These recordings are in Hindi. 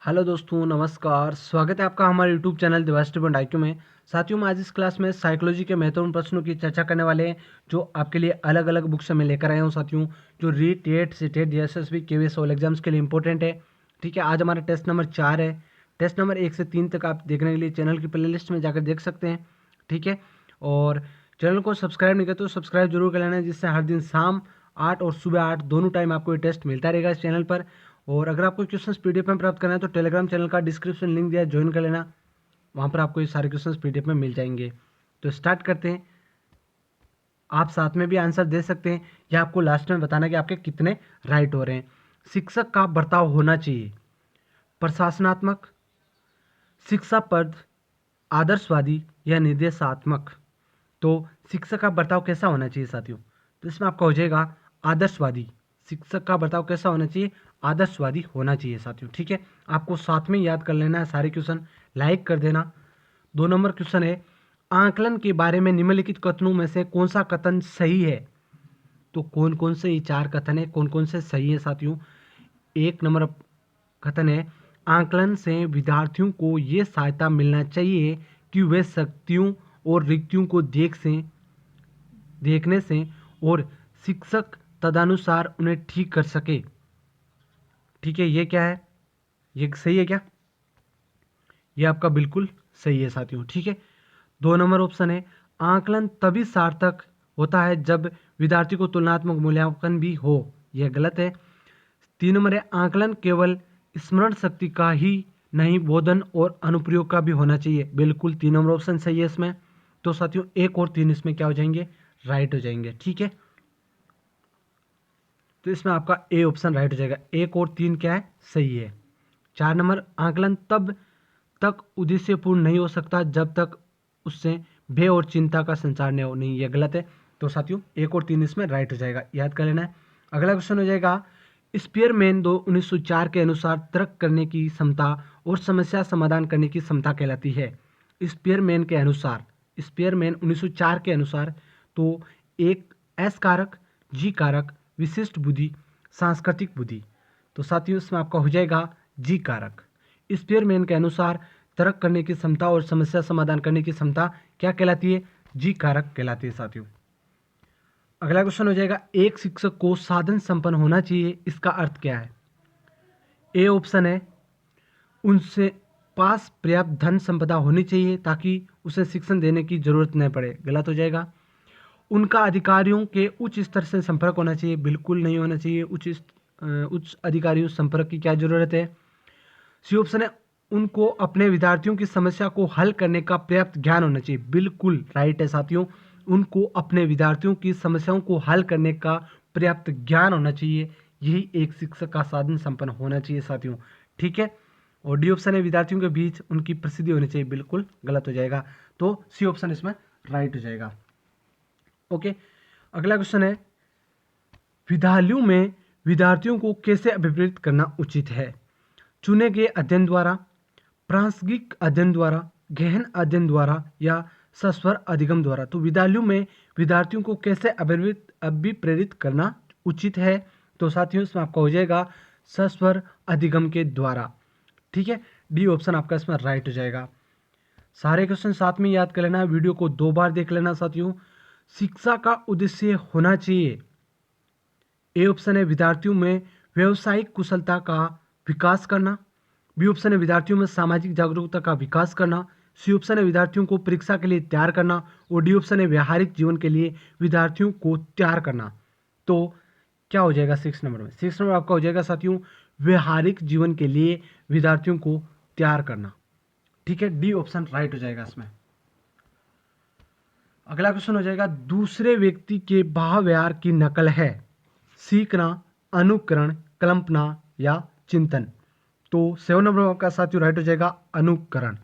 हेलो दोस्तों, नमस्कार। स्वागत है आपका हमारे यूट्यूब चैनल दिवास्टर IQ में। साथियों, हम आज इस क्लास में साइकोलॉजी के महत्वपूर्ण प्रश्नों की चर्चा करने वाले हैं, जो आपके लिए अलग अलग बुक से मैं लेकर आया हूं साथियों, जो REET TET CTET SSB KVS all exams के लिए इंपॉर्टेंट है। ठीक है, आज हमारा टेस्ट नंबर 4 है। टेस्ट नंबर 1 से 3 तक आप देखने के लिए चैनल की प्ले लिस्ट में जाकर देख सकते हैं। ठीक है, और चैनल को सब्सक्राइब नहीं करते तो सब्सक्राइब जरूर कर लेना है, जिससे हर दिन शाम 8 और सुबह 8 दोनों टाइम आपको ये टेस्ट मिलता रहेगा इस चैनल पर। और अगर आपको क्वेश्चंस पीडीएफ में प्राप्त करना है तो टेलीग्राम चैनल का डिस्क्रिप्शन लिंक दिया है, ज्वाइन कर लेना। वहाँ पर आपको ये सारे क्वेश्चंस पीडीएफ में मिल जाएंगे। तो स्टार्ट करते हैं। आप साथ में भी आंसर दे सकते हैं, या आपको लास्ट में बताना कि आपके कितने राइट हो रहे हैं। शिक्षक का बर्ताव होना चाहिए प्रशासनात्मक, शिक्षाप्रद, आदर्शवादी या निर्देशात्मक। तो शिक्षक का बर्ताव कैसा होना चाहिए साथियों? तो इसमें आपका हो जाएगा आदर्शवादी। शिक्षक का बर्ताव कैसा होना चाहिए? आदर्शवादी होना चाहिए साथियों। ठीक है, आपको साथ में याद कर लेना है सारे क्वेश्चन। लाइक कर देना। 2 नंबर क्वेश्चन है, आकलन के बारे में निम्नलिखित कथनों में से कौन सा कथन सही है? तो कौन कौन से ये 4 कथन है, कौन कौन से सही है साथियों? 1 नंबर कथन है, आकलन से विद्यार्थियों को ये सहायता मिलना चाहिए कि वे शक्तियों और रिक्तियों को देखने से और शिक्षक तदनुसार उन्हें ठीक कर सके। ठीक है, ये क्या है? ये सही है क्या? ये आपका बिल्कुल सही है साथियों। ठीक है, 2 नंबर ऑप्शन है, आकलन तभी सार्थक होता है जब विद्यार्थी को तुलनात्मक मूल्यांकन भी हो। यह गलत है। 3 नंबर है, आकलन केवल स्मरण शक्ति का ही नहीं, बोधन और अनुप्रयोग का भी होना चाहिए। बिल्कुल 3 नंबर ऑप्शन सही है इसमें। तो साथियों 1 और 3 इसमें क्या हो जाएंगे? राइट हो जाएंगे। ठीक है, तो इसमें आपका ए ऑप्शन राइट हो जाएगा। 1 और 3 क्या है? सही है। 4 नंबर, आकलन तब तक उद्देश्यपूर्ण नहीं हो सकता जब तक उससे भय और चिंता का संचार नहीं हो। नहीं, यह गलत है। तो साथियों 1 और 3 इसमें राइट हो जाएगा, याद कर लेना है। अगला क्वेश्चन हो जाएगा, स्पीयरमैन 1904 के अनुसार तर्क करने की क्षमता और समस्या समाधान करने की क्षमता कहलाती है। स्पीयरमैन के अनुसार, स्पीयरमैन 1904 के अनुसार, तो एक एस कारक, जी कारक, विशिष्ट बुद्धि, सांस्कृतिक बुद्धि। तो साथियों इसमें आपका हो जाएगा जी कारक। स्पीयरमैन के अनुसार तर्क करने की क्षमता और समस्या समाधान करने की क्षमता क्या कहलाती है? जी कारक कहलाती है साथियों। अगला क्वेश्चन हो जाएगा, एक शिक्षक को साधन संपन्न होना चाहिए, इसका अर्थ क्या है? ए ऑप्शन है, उनसे पास पर्याप्त धन संपदा होनी चाहिए ताकि उसे शिक्षण देने की जरूरत न पड़े। गलत हो जाएगा। उनका अधिकारियों के उच्च स्तर से संपर्क होना चाहिए। बिल्कुल नहीं होना चाहिए। उच्च अधिकारियों से संपर्क की क्या जरूरत है? सी ऑप्शन है, उनको अपने विद्यार्थियों की समस्या को हल करने का पर्याप्त ज्ञान होना चाहिए। बिल्कुल राइट है साथियों, उनको अपने विद्यार्थियों की समस्याओं को हल करने का पर्याप्त ज्ञान होना चाहिए। यही एक शिक्षक का साधन संपन्न होना चाहिए साथियों। ठीक है, और डी ऑप्शन है, विद्यार्थियों के बीच उनकी प्रसिद्धि होनी चाहिए। बिल्कुल गलत हो जाएगा। तो सी ऑप्शन इसमें राइट हो जाएगा। ओके, अगला क्वेश्चन है, विद्यालयों में विद्यार्थियों को कैसे अभिप्रेरित करना उचित है? चुने गए अध्ययन द्वारा, प्रासंगिक अध्ययन द्वारा, गहन अध्ययन द्वारा या सस्वर अधिगम द्वारा। तो विद्यालयों में विद्यार्थियों को कैसे अभिप्रेरित करना उचित है? तो साथियों इसमें आपका हो जाएगा सस्वर अधिगम के द्वारा। ठीक है, डी ऑप्शन आपका इसमें राइट हो जाएगा। सारे क्वेश्चन साथ में याद कर लेना, वीडियो को 2 बार देख लेना साथियों। शिक्षा का उद्देश्य होना चाहिए। ए ऑप्शन है, विद्यार्थियों में व्यवसायिक कुशलता का विकास करना। बी ऑप्शन है, विद्यार्थियों में सामाजिक जागरूकता का विकास करना। सी ऑप्शन है, विद्यार्थियों को परीक्षा के लिए तैयार करना। और डी ऑप्शन है, व्यावहारिक जीवन के लिए विद्यार्थियों को तैयार करना। तो क्या हो जाएगा 6 नंबर में? 6 नंबर आपका हो जाएगा साथियों, व्यावहारिक जीवन के लिए विद्यार्थियों को तैयार करना। ठीक है, डी ऑप्शन राइट हो जाएगा इसमें। अगला क्वेश्चन हो जाएगा, दूसरे व्यक्ति के भाव की नकल है सीखना, अनुकरण, कल्पना या चिंतन। तो 7 नंबर का साथियों राइट हो जाएगा अनुकरण।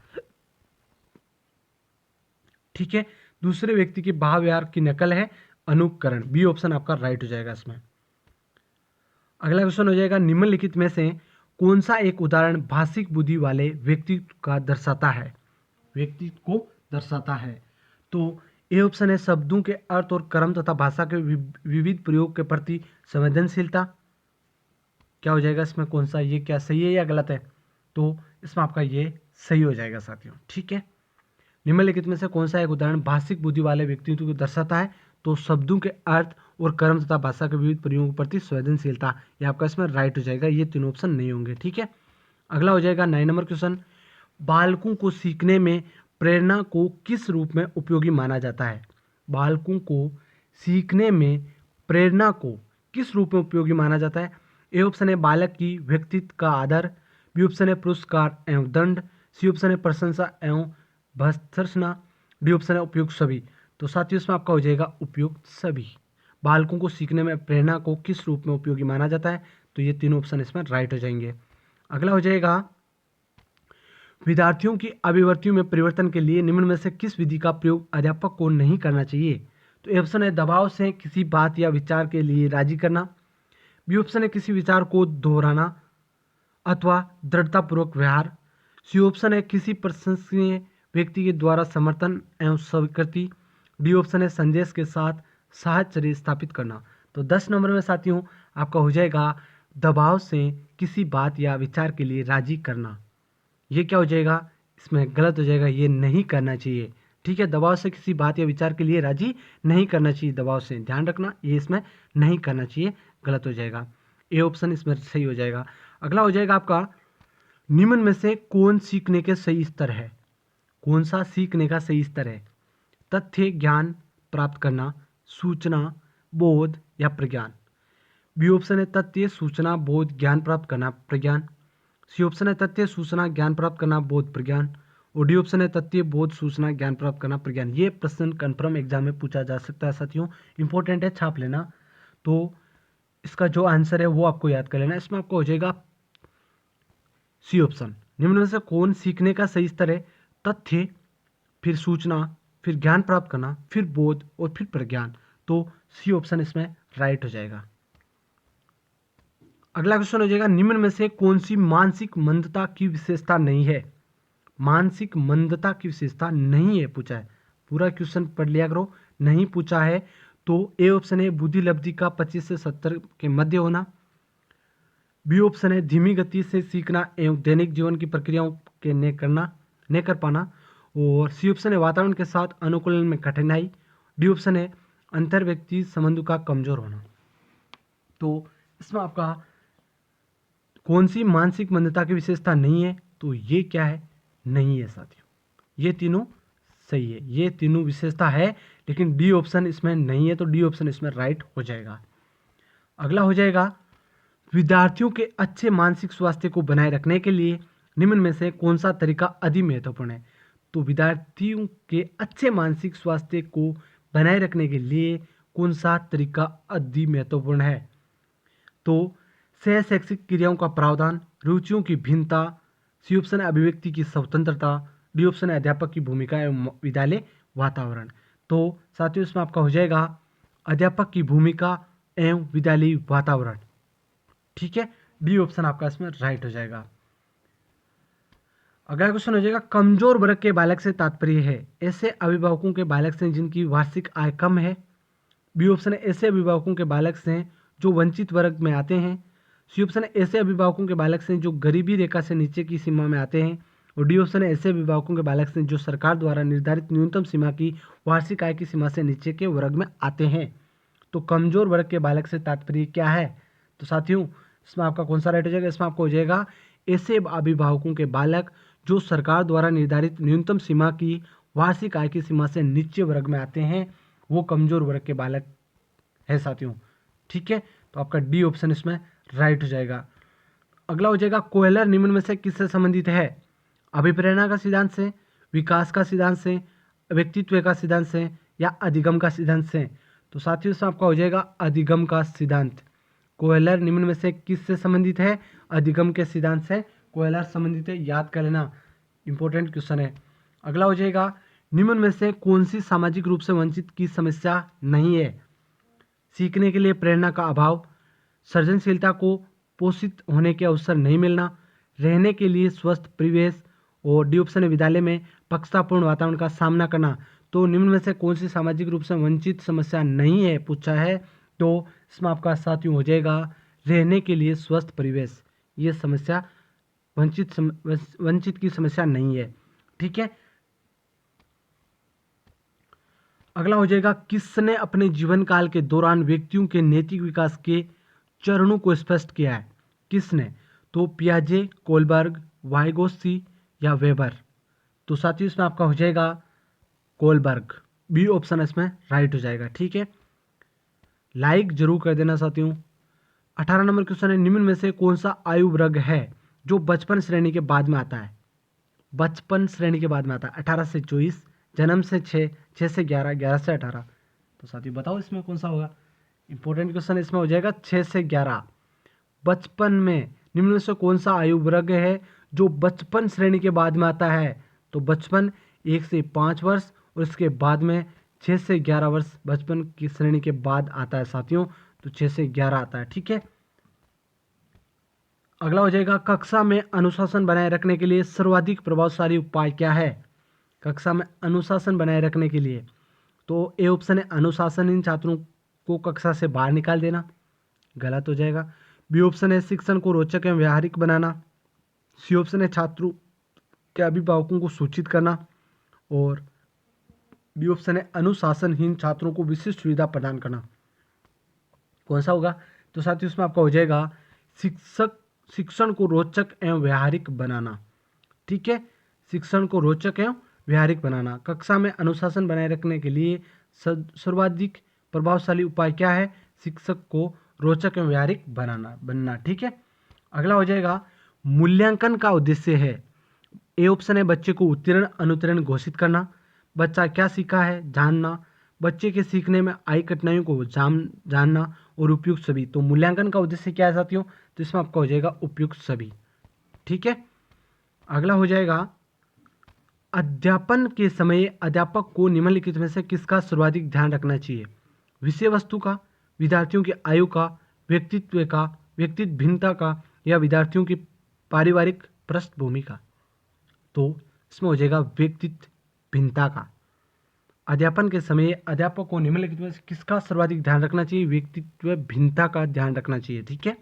ठीक है, दूसरे व्यक्ति के भाव की नकल है अनुकरण। बी ऑप्शन आपका राइट हो जाएगा इसमें। अगला क्वेश्चन हो जाएगा, निम्नलिखित में से कौन सा एक उदाहरण भाषिक बुद्धि वाले व्यक्ति का दर्शाता है? व्यक्ति को दर्शाता है। तो ए ऑप्शन है, शब्दों के अर्थ और क्रम तथा भाषा के विविध प्रयोग के प्रति संवेदनशीलता। क्या हो जाएगा इसमें? कौन सा? ये क्या सही है या गलत है? तो इसमें आपका ये सही हो जाएगा साथियों। ठीक है, निम्नलिखित में से कौन सा एक उदाहरण भाषिक बुद्धि वाले व्यक्तित्व को दर्शाता है? तो शब्दों के अर्थ और कर्म तथा भाषा के विविध प्रयोगों के प्रति संवेदनशीलता, ये आपका इसमें राइट हो जाएगा, ये तीनों ऑप्शन नहीं होंगे। ठीक है, अगला हो जाएगा 9 नंबर क्वेश्चन, बालकों को सीखने में प्रेरणा को किस रूप में उपयोगी माना जाता है? बालकों को सीखने में प्रेरणा को किस रूप में उपयोगी माना जाता है? ए ऑप्शन है बालक की व्यक्तित्व का आदर, बी ऑप्शन है पुरस्कार एवं दंड, सी ऑप्शन है प्रशंसा एवं भर्त्सना, डी ऑप्शन है उपयुक्त सभी। तो साथियों इसमें आपका हो जाएगा उपयुक्त सभी। बालकों को सीखने में प्रेरणा को किस रूप में उपयोगी माना जाता है? तो ये तीनों ऑप्शन इसमें राइट हो जाएंगे। अगला हो जाएगा विद्यार्थियों की अभिव्यक्तियों में परिवर्तन के लिए निम्न में से किस विधि का प्रयोग अध्यापक को नहीं करना चाहिए? तो ऑप्शन है दबाव से किसी बात या विचार के लिए राजी करना, बी ऑप्शन है किसी विचार को दोहराना अथवा दृढ़तापूर्वक व्यवहार, सी ऑप्शन है किसी प्रशंसनीय व्यक्ति के द्वारा समर्थन एवं स्वीकृति, डी ऑप्शन है संदेश के साथ साहचर्य स्थापित करना। तो 10 नंबर में साथियों आपका हो जाएगा दबाव से किसी बात या विचार के लिए राजी करना। ये क्या हो जाएगा? इसमें गलत हो जाएगा, ये नहीं करना चाहिए। ठीक है, दबाव से किसी बात या विचार के लिए राजी नहीं करना चाहिए, दबाव से ध्यान रखना, ये इसमें नहीं करना चाहिए, गलत हो जाएगा। ए ऑप्शन इसमें सही हो जाएगा। अगला हो जाएगा आपका निम्न में से कौन सीखने के सही स्तर है? कौन सा सीखने का सही स्तर है? तथ्य ज्ञान प्राप्त करना, सूचना, बोध या प्रज्ञान। बी ऑप्शन है तथ्य सूचना बोध ज्ञान प्राप्त करना प्रज्ञान, सी ऑप्शन है तथ्य सूचना ज्ञान प्राप्त करना बोध प्रज्ञान, और डी ऑप्शन है तथ्य बोध सूचना ज्ञान प्राप्त करना प्रज्ञान। ये प्रश्न कन्फर्म एग्जाम में पूछा जा सकता है साथियों, इंपॉर्टेंट है, छाप लेना। तो इसका जो आंसर है वो आपको याद कर लेना। इसमें आपको हो जाएगा सी ऑप्शन। निम्न में से कौन सीखने का सही स्तर है? तथ्य, फिर सूचना, फिर ज्ञान प्राप्त करना, फिर बोध और फिर प्रज्ञान। तो सी ऑप्शन इसमें राइट हो जाएगा। अगला क्वेश्चन हो जाएगा निम्न में से कौन सी मानसिक मंदता की विशेषता नहीं है? मानसिक मंदता की विशेषता नहीं है पूछा है, पूरा क्वेश्चन पढ़ लिया करो। नहीं पूछा है तो ए ऑप्शन है बुद्धि लब्धि का 25 से 70 के मध्य होना, बी ऑप्शन है धीमी गति से सीखना एवं दैनिक जीवन की प्रक्रियाओं के न कर पाना, और सी ऑप्शन है वातावरण के साथ अनुकूलन में कठिनाई, डी ऑप्शन है अंतर व्यक्ति संबंधों का कमजोर होना। तो इसमें आपका कौन सी मानसिक मंदता की विशेषता नहीं है? तो ये क्या है? नहीं है साथियों, ये तीनों सही है, ये तीनों विशेषता है, लेकिन डी ऑप्शन इसमें नहीं है, तो डी ऑप्शन इसमें राइट हो जाएगा। अगला हो जाएगा विद्यार्थियों के अच्छे मानसिक स्वास्थ्य को बनाए रखने के लिए निम्न में से कौन सा तरीका अधिक महत्वपूर्ण है? तो विद्यार्थियों के अच्छे मानसिक स्वास्थ्य को बनाए रखने के लिए कौन सा तरीका अधिक महत्वपूर्ण है? तो सह शैक्षिक क्रियाओं का प्रावधान, रुचियों की भिन्नता, सी ऑप्शन है अभिव्यक्ति की स्वतंत्रता, डी ऑप्शन है अध्यापक की भूमिका एवं विद्यालय वातावरण। तो साथियों इसमें आपका हो जाएगा अध्यापक की भूमिका एवं विद्यालय वातावरण। ठीक है, डी ऑप्शन आपका इसमें राइट हो जाएगा। अगला क्वेश्चन हो जाएगा कमजोर वर्ग के बालक से तात्पर्य है ऐसे अभिभावकों के बालक से जिनकी वार्षिक आय कम है, बी ऑप्शन है ऐसे अभिभावकों के बालक से जो वंचित वर्ग में आते हैं, सी ऑप्शन है ऐसे अभिभावकों के बालक से जो गरीबी रेखा से नीचे की सीमा में आते हैं, और डी ऑप्शन है ऐसे अभिभावकों के बालक से जो सरकार द्वारा निर्धारित न्यूनतम सीमा की वार्षिक आय की सीमा से नीचे के वर्ग में आते हैं। तो कमजोर वर्ग के बालक से तात्पर्य क्या है? तो साथियों इसमें आपका कौन सा राइट हो जाएगा? इसमें आपको हो जाएगा ऐसे अभिभावकों के बालक जो सरकार द्वारा निर्धारित न्यूनतम सीमा की वार्षिक आय की सीमा से नीचे वर्ग में आते हैं, वो कमजोर वर्ग के बालक है साथियों। ठीक है, तो आपका डी ऑप्शन इसमें राइट हो जाएगा। अगला हो जाएगा कोहलर निम्न में से किससे संबंधित है? अभिप्रेरणा का सिद्धांत से, विकास का सिद्धांत से, व्यक्तित्व का सिद्धांत से, या अधिगम का सिद्धांत से। तो साथियों इसमें आपका हो जाएगा अधिगम का सिद्धांत। कोहलर निम्न में से किससे संबंधित है? अधिगम के सिद्धांत से कोहलर संबंधित है, याद कर लेना, इंपॉर्टेंट क्वेश्चन है। अगला हो जाएगा निम्न में से कौन सी सामाजिक रूप से वंचित की समस्या नहीं है? सीखने के लिए प्रेरणा का अभाव, सृजनशीलता को पोषित होने के अवसर नहीं मिलना, रहने के लिए स्वस्थ परिवेश, और डी ऑप्शन है विद्यालय में पक्षतापूर्ण वातावरण का सामना करना। तो निम्न में से कौन सी सामाजिक रूप से वंचित समस्या नहीं है पूछा है? तो इसमें आपका साथियों हो जाएगा रहने के लिए स्वस्थ परिवेश। ये समस्या वंचित की समस्या नहीं है। ठीक है, अगला हो जाएगा, किसने अपने जीवन काल के दौरान व्यक्तियों के नैतिक विकास के चरणों को स्पष्ट किया है? किसने? तो पियाजे, कोलबर्ग, वाइगोत्स्की या वेबर। तो साथियों इसमें आपका हो जाएगा कोलबर्ग। बी ऑप्शन इसमें राइट हो जाएगा। ठीक है, लाइक जरूर कर देना साथियों। 18 नंबर क्वेश्चन है, निम्न में से कौन सा आयु वर्ग है जो बचपन श्रेणी के बाद में आता है? बचपन श्रेणी के बाद में आता है 18 से 24, जन्म से 6, 6 से 11, 11 से 18। तो साथियों बताओ इसमें कौन सा होगा? इंपॉर्टेंट क्वेश्चन इसमें हो जाएगा 6 से 11। बचपन में निम्न में से कौन सा आयु वर्ग है जो बचपन श्रेणी के बाद में आता है? तो बचपन 1 से 5 वर्ष और इसके बाद में 6 से 11 वर्ष बचपन की श्रेणी के बाद आता है साथियों। तो 6 से 11 आता है। ठीक है, अगला हो जाएगा, कक्षा में अनुशासन बनाए रखने के लिए सर्वाधिक प्रभावशाली उपाय क्या है? कक्षा में अनुशासन बनाए रखने के लिए तो ए ऑप्शन है, अनुशासनहीन छात्रों को कक्षा से बाहर निकाल देना, गलत हो जाएगा। बी ऑप्शन है, शिक्षण को रोचक एवं व्यावहारिक बनाना। सी ऑप्शन है, छात्रों के अभिभावकों को सूचित करना। और डी ऑप्शन है, अनुशासनहीन छात्रों को विशिष्ट सुविधा प्रदान करना। कौन सा होगा? तो साथियों इसमें आपका हो जाएगा शिक्षण को रोचक एवं व्यावहारिक बनाना। ठीक है, शिक्षण को रोचक एवं व्यावहारिक बनाना। कक्षा में अनुशासन बनाए रखने के लिए सर्वाधिक प्रभावशाली उपाय क्या है? शिक्षक को रोचक एवं व्यावहारिक बनना। ठीक है, अगला हो जाएगा, मूल्यांकन का उद्देश्य है। ए ऑप्शन है, बच्चे को उत्तीर्ण अनुत्तीर्ण घोषित करना, बच्चा क्या सीखा है जानना, बच्चे के सीखने में आई कठिनाइयों को जानना और उपयुक्त सभी। तो मूल्यांकन का उद्देश्य क्या है साथियों? तो इसमें आपका हो जाएगा उपयुक्त सभी। ठीक है, अगला हो जाएगा, अध्यापन के समय अध्यापक को निम्नलिखित में से किसका सर्वाधिक ध्यान रखना चाहिए? विषय वस्तु का, विद्यार्थियों की आयु का, व्यक्तित्व भिन्नता का या विद्यार्थियों की पारिवारिक पृष्ठभूमि का। तो इसमें हो जाएगा व्यक्तित्व भिन्नता का। अध्यापन के समय अध्यापक को निम्नलिखित में से किसका सर्वाधिक ध्यान रखना चाहिए? व्यक्तित्व भिन्नता का ध्यान रखना चाहिए। ठीक है,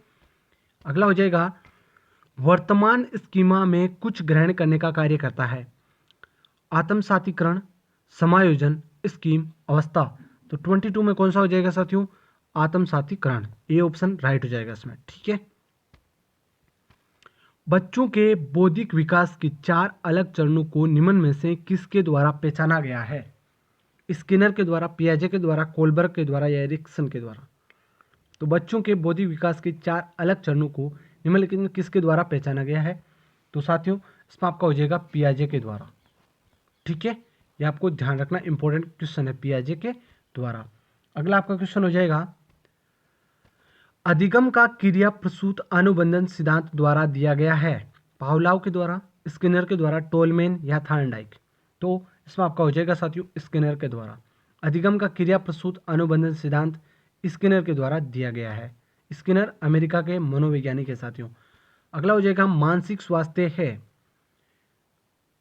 अगला हो जाएगा, वर्तमान स्कीमा में कुछ ग्रहण करने का कार्य करता है। आत्मसातीकरण, समायोजन, स्कीम, अवस्था। तो 22 में कौन सा हो जाएगा साथियों? आत्मसातीकरण। ए ऑप्शन राइट हो जाएगा इसमें। ठीक है, बच्चों के बौद्धिक विकास के 4 अलग चरणों को निम्न में से किसके द्वारा पहचाना गया है? स्किनर के द्वारा, पियाजे के द्वारा, कोलबर्ग के द्वारा या एरिक्सन के द्वारा। तो बच्चों के बौद्धिक विकास के 4 अलग चरणों को निम्नलिखित में किसके द्वारा पहचाना गया है? तो साथियों इसमें आपका हो जाएगा पियाजे के द्वारा। ठीक है, ये आपको ध्यान रखना, इंपॉर्टेंट क्वेश्चन है, पियाजे के द्वारा। अगला आपका क्वेश्चन हो जाएगा, अधिगम का क्रिया प्रसूत अनुबंधन सिद्धांत द्वारा दिया गया है। पावलाव के द्वारा, स्किनर के द्वारा, टोलमेन या थार्नडाइक। तो इसमें आपका हो जाएगा साथियों स्किनर के द्वारा। अधिगम का क्रिया प्रसूत अनुबंधन सिद्धांत स्किनर के द्वारा दिया गया है। स्किनर अमेरिका के मनोवैज्ञानिक है साथियों। अगला हो जाएगा, मानसिक स्वास्थ्य है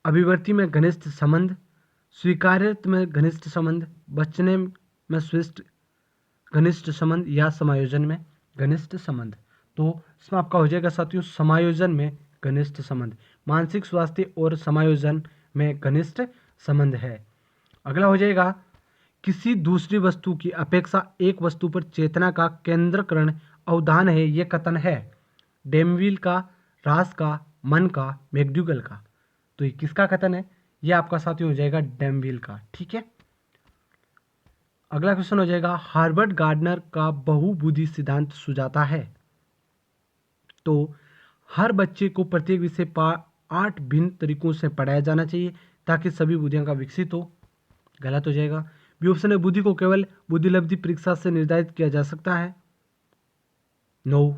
अभिव्यक्ति में घनिष्ठ संबंध, स्वीकार्यता में घनिष्ठ संबंध, बचने में स्विष्ट घनिष्ठ संबंध या समायोजन में घनिष्ठ संबंध। तो इसमें आपका हो जाएगा साथियों समायोजन में घनिष्ठ संबंध। मानसिक स्वास्थ्य और समायोजन में घनिष्ठ संबंध है। अगला हो जाएगा, किसी दूसरी वस्तु की अपेक्षा एक वस्तु पर चेतना का केंद्रीकरण अवधान है, यह कथन है। डेमविल का, रास का, मन का, मैक्ड्यूगल का। तो ये किसका कथन है? ये आपका साथियों हो जाएगा डेमविल का। ठीक है, अगला क्वेश्चन हो जाएगा, हार्वर्ड गार्डनर का बहुबुद्धि सिद्धांत सुझाता है। तो हर बच्चे को प्रत्येक विषय 8 भिन्न तरीकों से पढ़ाया जाना चाहिए ताकि सभी बुद्धियां का विकसित हो, गलत हो जाएगा। बी ऑप्शन है, बुद्धि को केवल बुद्धिलब्धि परीक्षा से निर्धारित किया जा सकता है, नो।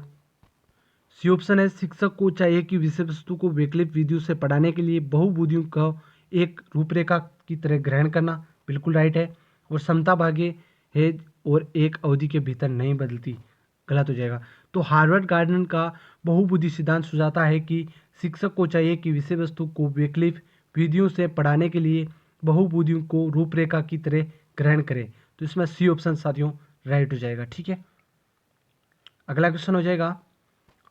सी ऑप्शन है, शिक्षक को चाहिए कि विषय वस्तु को वैकल्पिक विधियों से पढ़ाने के लिए बहुबुद्धियों का एक रूपरेखा की तरह ग्रहण करना, बिल्कुल राइट है। और समता भाग्य है और एक अवधि के भीतर नहीं बदलती, गलत हो जाएगा। तो हार्वर्ड गार्डनर का बहुबुद्धि सिद्धांत सुझाता है कि शिक्षक को चाहिए कि विषय वस्तु को वैकल्पिक विधियों से पढ़ाने के लिए बहुबुद्धियों को रूपरेखा की तरह ग्रहण करे। तो इसमें सी ऑप्शन साथियों राइट हो जाएगा। ठीक है, अगला क्वेश्चन हो जाएगा,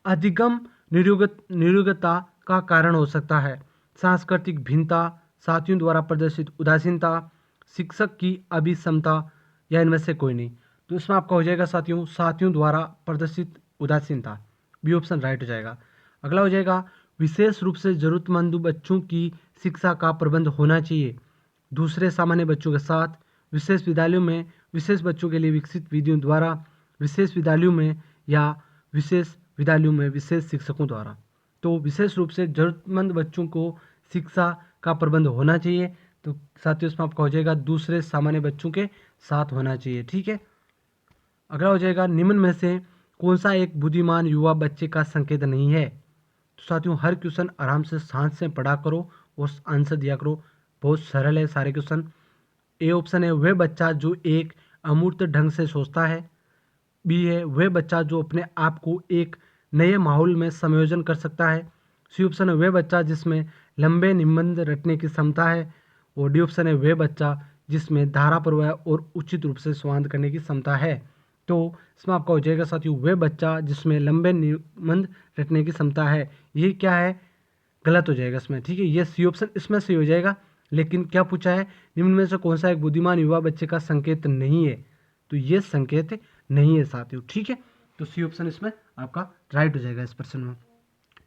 अधिगम निरुगता का कारण हो सकता है। सांस्कृतिक भिन्नता, साथियों द्वारा प्रदर्शित उदासीनता, शिक्षक की अभिक्षमता या इनमें से कोई नहीं। तो इसमें आपका हो जाएगा साथियों द्वारा प्रदर्शित उदासीनता, बी ऑप्शन राइट हो जाएगा। अगला हो जाएगा विशेष रूप से जरूरतमंद बच्चों की शिक्षा का प्रबंध होना चाहिए दूसरे सामान्य बच्चों के साथ, विशेष विद्यालयों में विशेष बच्चों के लिए विकसित विधियों द्वारा, विशेष विद्यालयों में या विशेष विद्यालयों में विशेष शिक्षकों द्वारा। तो विशेष रूप से जरूरतमंद बच्चों को शिक्षा का प्रबंध होना चाहिए। तो साथियों इसमें आपका हो जाएगा दूसरे सामान्य बच्चों के साथ होना चाहिए। ठीक है। अगला हो जाएगा निम्न में से कौन सा एक बुद्धिमान युवा बच्चे का संकेत नहीं है। तो साथियों हर क्वेश्चन आराम से शांत से पढ़ा करो और आंसर दिया करो। बहुत सरल है सारे क्वेश्चन। ए ऑप्शन है वह बच्चा जो एक अमूर्त ढंग से सोचता है। बी है वह बच्चा जो अपने आप को एक नए माहौल में समायोजन कर सकता है। सी ऑप्शन है वह बच्चा जिसमें लंबे निबंध रटने की क्षमता है। और डी ऑप्शन है वह बच्चा जिसमें धारा प्रवाह और उचित रूप से संवाद करने की क्षमता है। तो इसमें आपका हो जाएगा साथियों वह बच्चा जिसमें लंबे निबंध रटने की क्षमता है। ये क्या है, गलत हो जाएगा इसमें। ठीक है, ये सी ऑप्शन इसमें सही हो जाएगा। लेकिन क्या पूछा है, निम्न में से कौन सा एक बुद्धिमान युवा बच्चे का संकेत नहीं है। तो ये संकेत नहीं है साथियों। ठीक है, तो सी ऑप्शन इसमें आपका राइट हो जाएगा इस प्रश्न में।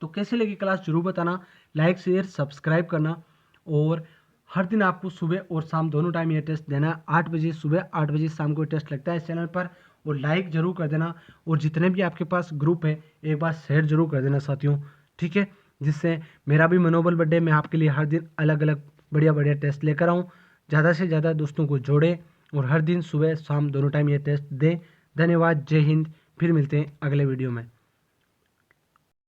तो कैसे लगी क्लास जरूर बताना, लाइक शेयर सब्सक्राइब करना। और हर दिन आपको सुबह और शाम दोनों टाइम ये टेस्ट देना है। 8 बजे सुबह, 8 बजे शाम को टेस्ट लगता है इस चैनल पर। और लाइक जरूर कर देना और जितने भी आपके पास ग्रुप है एक बार शेयर जरूर कर देना साथियों। ठीक है, जिससे मेरा भी मनोबल बढ़े, मैं आपके लिए हर दिन अलग अलग बढ़िया बढ़िया टेस्ट लेकर आऊँ। ज़्यादा से ज़्यादा दोस्तों को जोड़े और हर दिन सुबह शाम दोनों टाइम ये टेस्ट दें। धन्यवाद, जय हिंद। फिर मिलते हैं अगले वीडियो में।